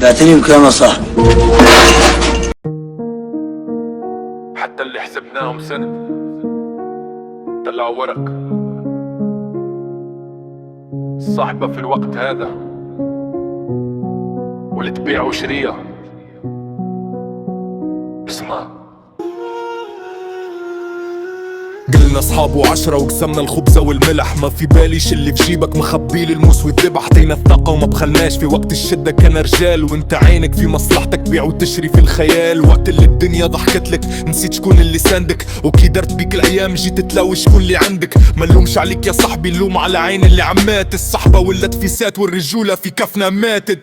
بعتني بكام يا صاحبي؟ حتى اللي حسبناهم سنة طلعوا ورق. الصحبة في الوقت هذا واللي تبيع وشريها. اسمع، قلنا اصحاب وعشرة وقسمنا الخبزة والملح، ما في باليش اللي في جيبك مخبيلي الموس والذبح. حطينا الثقة وما بخلناش في وقت الشدة كان رجال، وانت عينك في مصلحتك بيع وتشري في الخيال. وقت اللي الدنيا ضحكت لك نسيت شكون اللي ساندك، وكي درت بيك الايام جيت تلاوي شكون اللي عندك. ما نلومش عليك يا صاحبي، اللوم على عين اللي عمات. الصحبة ولت في سات والرجولة في كفنا ماتت.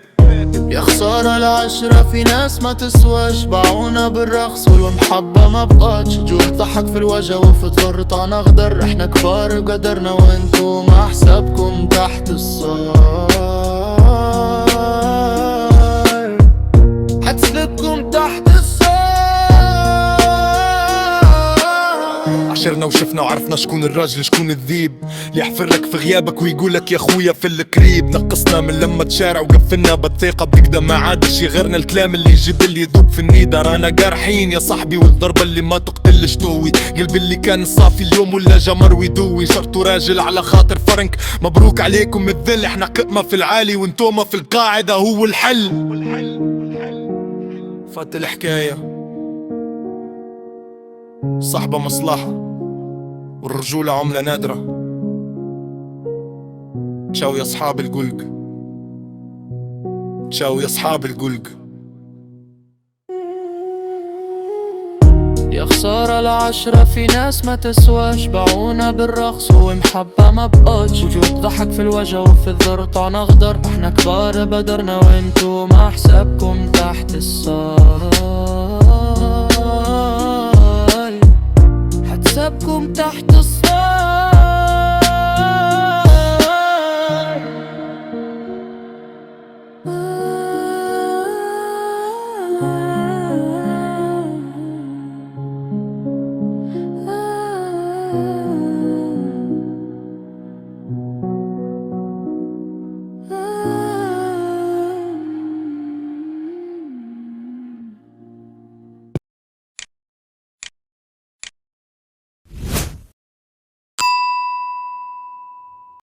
يا خسارة العشرة في ناس ما تسواش، باعونا بالرخص والمحبة ما بقاتش. جود ضحك في الوجه وفي ضر طعن اخضر، احنا كبار بقدرنا وانتو ما حسابكم تحت الصار. حتسلبكم تحت الصار. عشرنا وشفنا وعرفنا شكون الراجل شكون الذيب، اللي يحفر لك في غيابك ويقولك يا خويا في القريب. نقصنا من لما تشارع وقفلنا بالثقة بكده، ما عادش يغيرنا الكلام اللي يجيب اللي يذوب في النيدة. رانا جارحين يا صاحبي والضربة اللي ما تقتلش توي. قلبي اللي كان صافي اليوم ولا جمر ويدوي. شرطو راجل على خاطر فرنك، مبروك عليكم الذل. احنا قمة في العالي وانتوما في القاعدة، هو الحل. فات الحكاية، صحبة مصلحة والرجولة عملة نادرة. تشاو يا صحاب القلق، تشاو يا صحاب القلق. يا خسارة العشرة في ناس ما تسواش، باعونا بالرخص ومحبة ما بقاتش. وجود ضحك في الوجه وفي الضر طعن اخضر، احنا كبار بدرنا وانتو ما حسابكم تحت الصار. حسابكم تحت الصار.